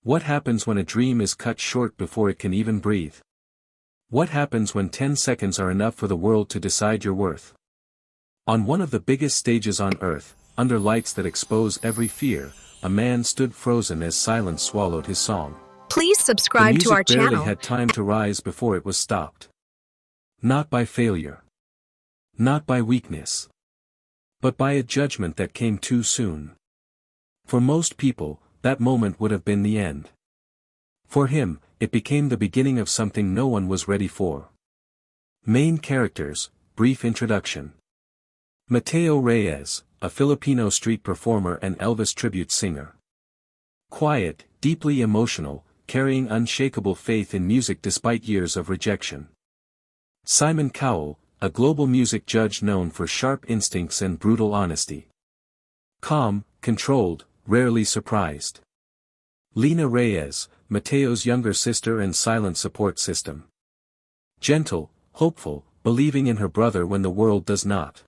What happens when a dream is cut short before it can even breathe? What happens when 10 seconds are enough for the world to decide your worth? On one of the biggest stages on earth, under lights that expose every fear, a man stood frozen as silence swallowed his song. Please The subscribe to our music barely channel. had time to rise before it was stopped. Not by failure. Not by weakness. But by a judgment that came too soon. For most people, that moment would have been the end. For him, it became the beginning of something no one was ready for. Main characters, brief introduction. Mateo Reyes, a Filipino street performer and Elvis tribute singer. Quiet, deeply emotional, carrying unshakable faith in music despite years of rejection. Simon Cowell, a global music judge known for sharp instincts and brutal honesty. Calm, controlled, rarely surprised. Lena Reyes, Mateo's younger sister and silent support system. Gentle, hopeful, believing in her brother when the world does not.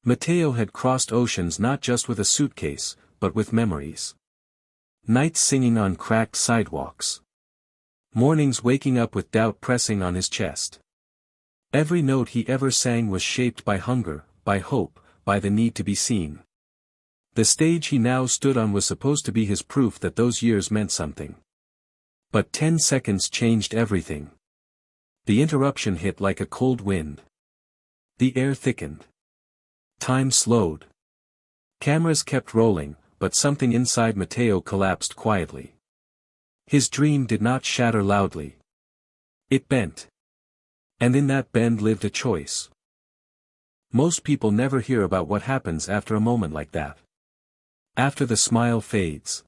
Mateo had crossed oceans not just with a suitcase, but with memories. Nights singing on cracked sidewalks. Mornings waking up with doubt pressing on his chest. Every note he ever sang was shaped by hunger, by hope, by the need to be seen. The stage he now stood on was supposed to be his proof that those years meant something. But 10 seconds changed everything. The interruption hit like a cold wind. The air thickened. Time slowed. Cameras kept rolling, but something inside Mateo collapsed quietly. His dream did not shatter loudly. It bent. And in that bend lived a choice. Most people never hear about what happens after a moment like that. After the smile fades.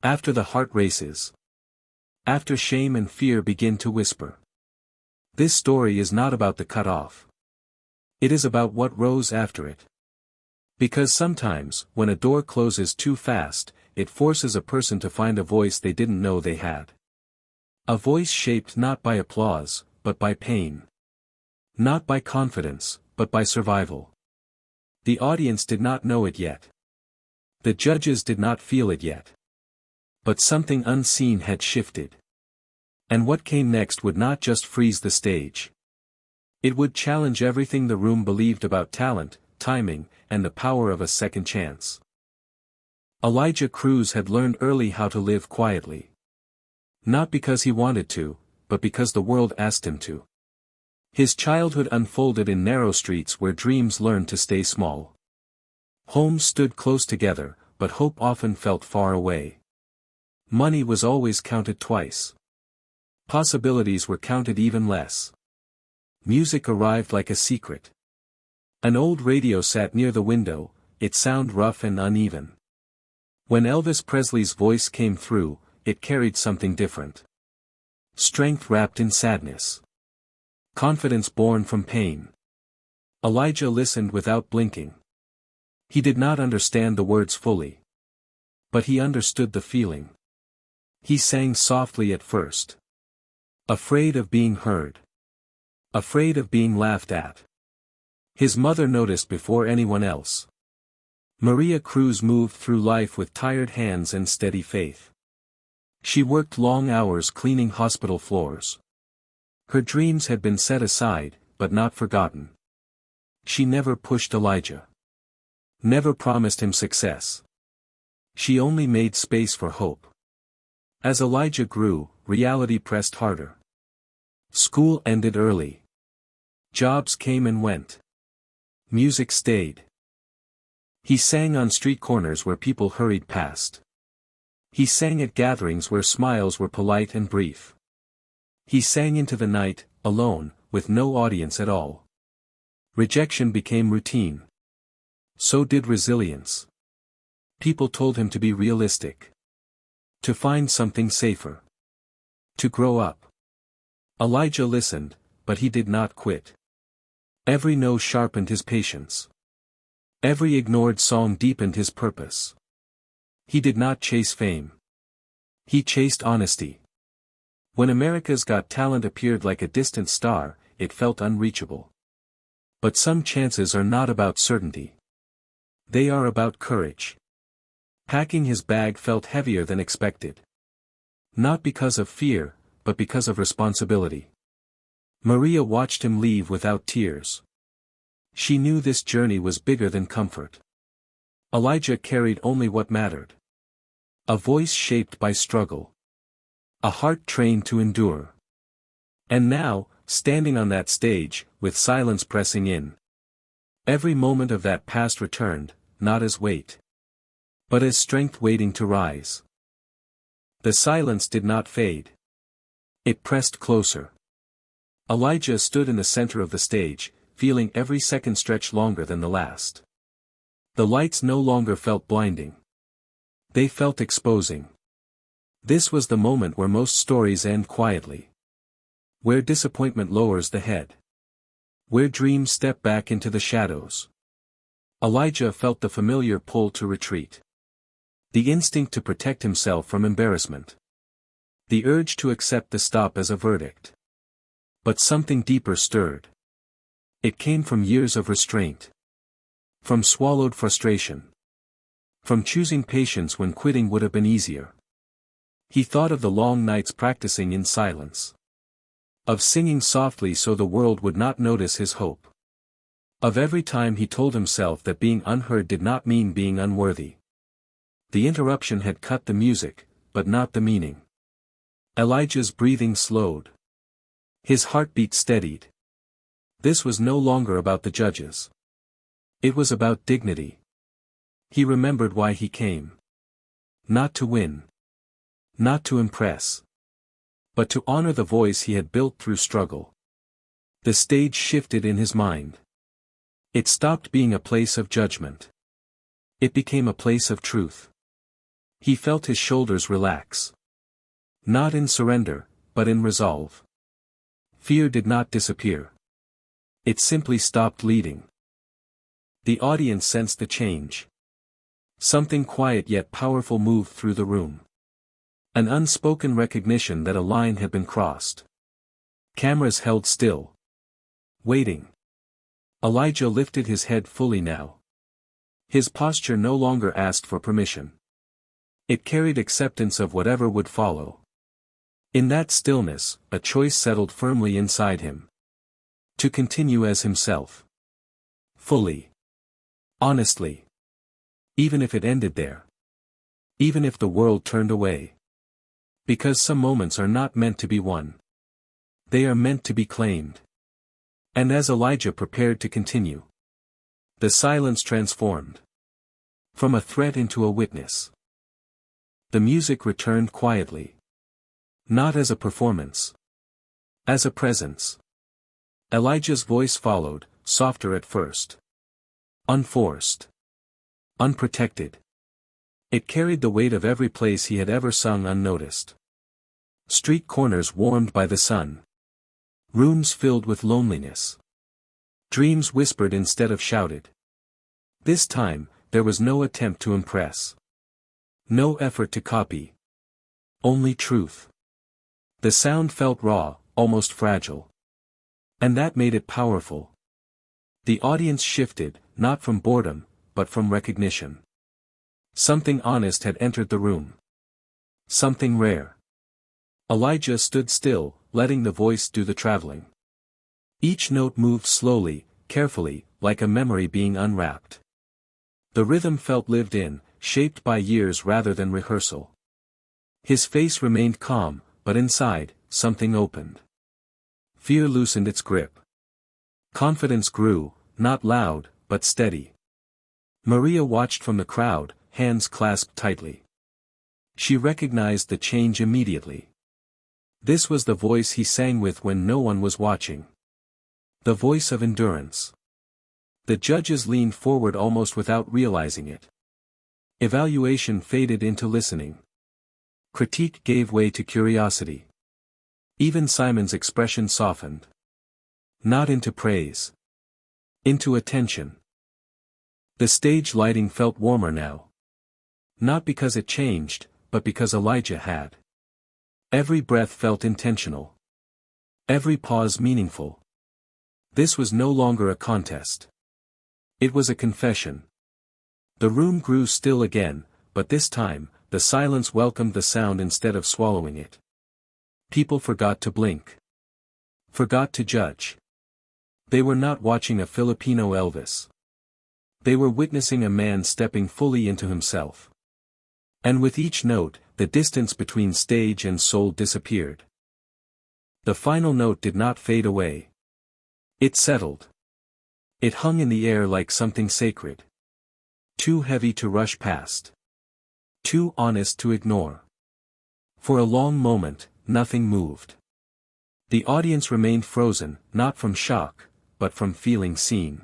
After the heart races. After shame and fear begin to whisper. This story is not about the cut-off. It is about what rose after it. Because sometimes, when a door closes too fast, it forces a person to find a voice they didn't know they had. A voice shaped not by applause, but by pain. Not by confidence, but by survival. The audience did not know it yet. The judges did not feel it yet. But something unseen had shifted. And what came next would not just freeze the stage. It would challenge everything the room believed about talent, timing, and the power of a second chance. Elijah Cruz had learned early how to live quietly. Not because he wanted to, but because the world asked him to. His childhood unfolded in narrow streets where dreams learned to stay small. Homes stood close together, but hope often felt far away. Money was always counted twice. Possibilities were counted even less. Music arrived like a secret. An old radio sat near the window, its sound rough and uneven. When Elvis Presley's voice came through, it carried something different. Strength wrapped in sadness. Confidence born from pain. Elijah listened without blinking. He did not understand the words fully. But he understood the feeling. He sang softly at first. Afraid of being heard. Afraid of being laughed at. His mother noticed before anyone else. Maria Cruz moved through life with tired hands and steady faith. She worked long hours cleaning hospital floors. Her dreams had been set aside, but not forgotten. She never pushed Elijah. Never promised him success. She only made space for hope. As Elijah grew, reality pressed harder. School ended early. Jobs came and went. Music stayed. He sang on street corners where people hurried past. He sang at gatherings where smiles were polite and brief. He sang into the night, alone, with no audience at all. Rejection became routine. So did resilience. People told him to be realistic. To find something safer. To grow up. Elijah listened, but he did not quit. Every no sharpened his patience. Every ignored song deepened his purpose. He did not chase fame. He chased honesty. When America's Got Talent appeared like a distant star, it felt unreachable. But some chances are not about certainty. They are about courage. Packing his bag felt heavier than expected. Not because of fear, but because of responsibility. Maria watched him leave without tears. She knew this journey was bigger than comfort. Elijah carried only what mattered. A voice shaped by struggle. A heart trained to endure. And now, standing on that stage, with silence pressing in. Every moment of that past returned, not as weight, but as strength waiting to rise. The silence did not fade. It pressed closer. Elijah stood in the center of the stage, feeling every second stretch longer than the last. The lights no longer felt blinding. They felt exposing. This was the moment where most stories end quietly. Where disappointment lowers the head. Where dreams step back into the shadows. Elijah felt the familiar pull to retreat. The instinct to protect himself from embarrassment. The urge to accept the stop as a verdict. But something deeper stirred. It came from years of restraint. From swallowed frustration. From choosing patience when quitting would have been easier. He thought of the long nights practicing in silence. Of singing softly so the world would not notice his hope. Of every time he told himself that being unheard did not mean being unworthy. The interruption had cut the music, but not the meaning. Elijah's breathing slowed. His heartbeat steadied. This was no longer about the judges. It was about dignity. He remembered why he came. Not to win. Not to impress. But to honor the voice he had built through struggle. The stage shifted in his mind. It stopped being a place of judgment. It became a place of truth. He felt his shoulders relax. Not in surrender, but in resolve. Fear did not disappear. It simply stopped leading. The audience sensed the change. Something quiet yet powerful moved through the room. An unspoken recognition that a line had been crossed. Cameras held still. Waiting. Elijah lifted his head fully now. His posture no longer asked for permission. It carried acceptance of whatever would follow. In that stillness, a choice settled firmly inside him. To continue as himself. Fully. Honestly. Even if it ended there. Even if the world turned away. Because some moments are not meant to be won. They are meant to be claimed. And as Elijah prepared to continue, the silence transformed. From a threat into a witness. The music returned quietly. Not as a performance. As a presence. Elijah's voice followed, softer at first. Unforced. Unprotected. It carried the weight of every place he had ever sung unnoticed. Street corners warmed by the sun. Rooms filled with loneliness. Dreams whispered instead of shouted. This time, there was no attempt to impress. No effort to copy. Only truth. The sound felt raw, almost fragile. And that made it powerful. The audience shifted, not from boredom, but from recognition. Something honest had entered the room. Something rare. Elijah stood still, letting the voice do the traveling. Each note moved slowly, carefully, like a memory being unwrapped. The rhythm felt lived in, shaped by years rather than rehearsal. His face remained calm, but inside, something opened. Fear loosened its grip. Confidence grew, not loud, but steady. Maria watched from the crowd, hands clasped tightly. She recognized the change immediately. This was the voice he sang with when no one was watching. The voice of endurance. The judges leaned forward almost without realizing it. Evaluation faded into listening. Critique gave way to curiosity. Even Simon's expression softened. Not into praise. Into attention. The stage lighting felt warmer now. Not because it changed, but because Elijah had. Every breath felt intentional. Every pause meaningful. This was no longer a contest. It was a confession. The room grew still again, but this time, the silence welcomed the sound instead of swallowing it. People forgot to blink. Forgot to judge. They were not watching a Filipino Elvis. They were witnessing a man stepping fully into himself. And with each note, the distance between stage and soul disappeared. The final note did not fade away. It settled. It hung in the air like something sacred. Too heavy to rush past. Too honest to ignore. For a long moment, nothing moved. The audience remained frozen, not from shock, but from feeling seen.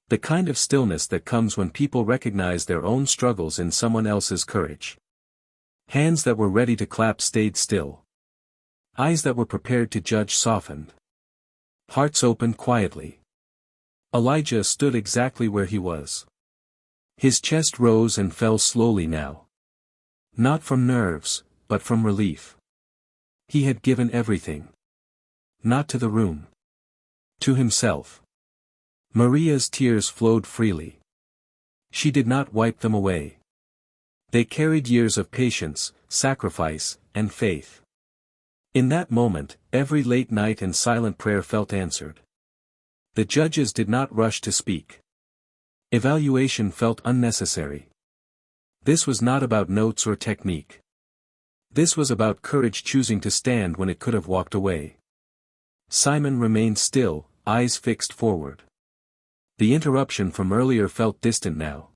The kind of stillness that comes when people recognize their own struggles in someone else's courage. Hands that were ready to clap stayed still. Eyes that were prepared to judge softened. Hearts opened quietly. Elijah stood exactly where he was. His chest rose and fell slowly now. Not from nerves, but from relief. He had given everything. Not to the room. To himself. Maria's tears flowed freely. She did not wipe them away. They carried years of patience, sacrifice, and faith. In that moment, every late night and silent prayer felt answered. The judges did not rush to speak. Evaluation felt unnecessary. This was not about notes or technique. This was about courage choosing to stand when it could have walked away. Simon remained still, eyes fixed forward. The interruption from earlier felt distant now.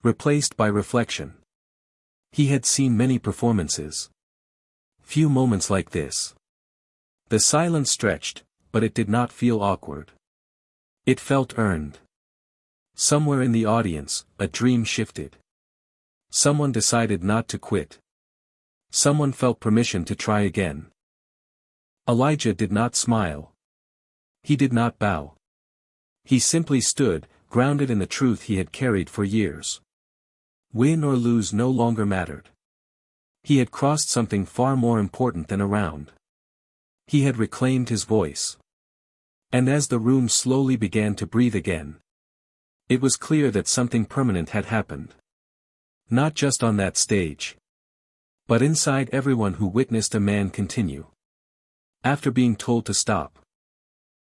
Replaced by reflection. He had seen many performances. Few moments like this. The silence stretched, but it did not feel awkward. It felt earned. Somewhere in the audience, a dream shifted. Someone decided not to quit. Someone felt permission to try again. Elijah did not smile. He did not bow. He simply stood, grounded in the truth he had carried for years. Win or lose no longer mattered. He had crossed something far more important than a round. He had reclaimed his voice. And as the room slowly began to breathe again, it was clear that something permanent had happened. Not just on that stage, but inside everyone who witnessed a man continue. After being told to stop.